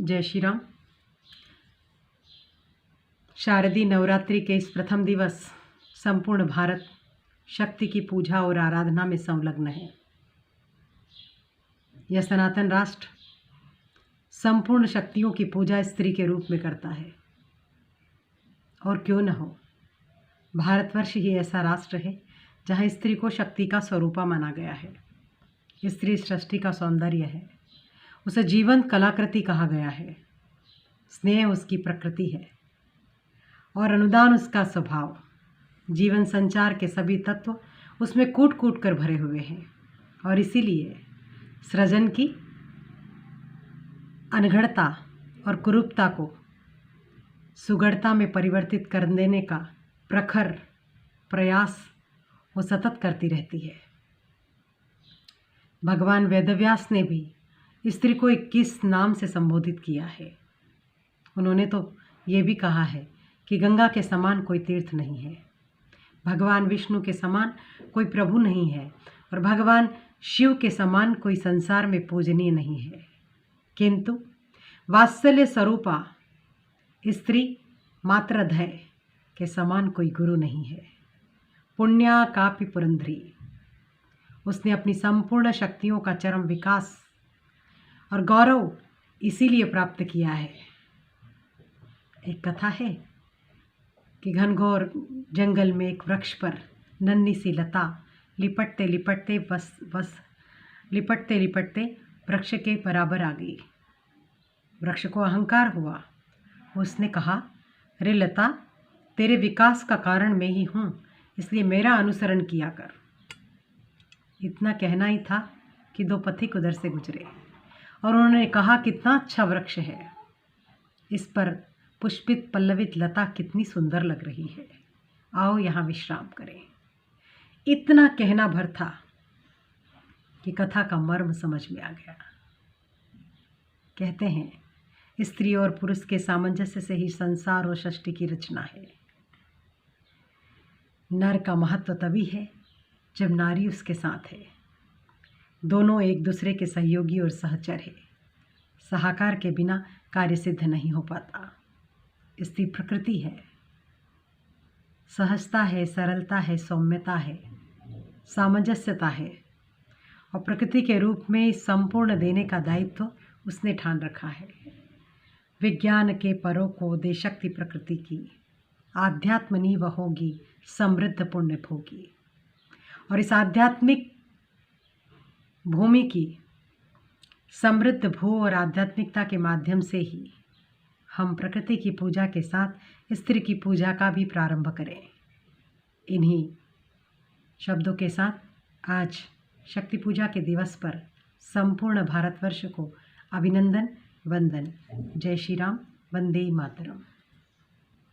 जय श्री राम। शारदीय नवरात्रि के इस प्रथम दिवस संपूर्ण भारत शक्ति की पूजा और आराधना में संलग्न है। यह सनातन राष्ट्र संपूर्ण शक्तियों की पूजा स्त्री के रूप में करता है। और क्यों न हो, भारतवर्ष ही ऐसा राष्ट्र है जहाँ स्त्री को शक्ति का स्वरूपा माना गया है। स्त्री सृष्टि का सौंदर्य है, उसे जीवंत कलाकृति कहा गया है। स्नेह उसकी प्रकृति है और अनुदान उसका स्वभाव। जीवन संचार के सभी तत्व उसमें कूट कूट कर भरे हुए हैं और इसीलिए सृजन की अनगढ़ता और कुरूपता को सुगढ़ता में परिवर्तित कर देने का प्रखर प्रयास वो सतत करती रहती है। भगवान वेदव्यास ने भी स्त्री को 21 नाम से संबोधित किया है। उन्होंने तो ये भी कहा है कि गंगा के समान कोई तीर्थ नहीं है, भगवान विष्णु के समान कोई प्रभु नहीं है और भगवान शिव के समान कोई संसार में पूजनीय नहीं है। किंतु वात्सल्य स्वरूपा स्त्री मात्रधय के समान कोई गुरु नहीं है। पुण्या कापि पुरंधरी, उसने अपनी संपूर्ण शक्तियों का चरम विकास और गौरव इसीलिए प्राप्त किया है। एक कथा है कि घनघोर जंगल में एक वृक्ष पर नन्ही सी लता लिपटते लिपटते वृक्ष के बराबर आ गई। वृक्ष को अहंकार हुआ। उसने कहा, अरे लता, तेरे विकास का कारण मैं ही हूँ, इसलिए मेरा अनुसरण किया कर। इतना कहना ही था कि दो पथिक उधर से गुजरे और उन्होंने कहा, कितना अच्छा वृक्ष है, इस पर पुष्पित पल्लवित लता कितनी सुंदर लग रही है, आओ यहाँ विश्राम करें। इतना कहना भर था कि कथा का मर्म समझ में आ गया। कहते हैं, स्त्री और पुरुष के सामंजस्य से ही संसार और सृष्टि की रचना है। नर का महत्व तभी है जब नारी उसके साथ है। दोनों एक दूसरे के सहयोगी और सहचर है। सहाकार के बिना कार्य सिद्ध नहीं हो पाता। स्त्री प्रकृति है, सहजता है, सरलता है, सौम्यता है, सामंजस्यता है और प्रकृति के रूप में संपूर्ण देने का दायित्व उसने ठान रखा है। विज्ञान के परों को दे शक्ति प्रकृति की, आध्यात्म नीव होगी समृद्ध पुण्य भोगी। और इस आध्यात्मिक भूमि की समृद्ध भू और आध्यात्मिकता के माध्यम से ही हम प्रकृति की पूजा के साथ स्त्री की पूजा का भी प्रारंभ करें। इन्हीं शब्दों के साथ आज शक्ति पूजा के दिवस पर संपूर्ण भारतवर्ष को अभिनंदन, वंदन। जय श्री राम, वंदे मातरम।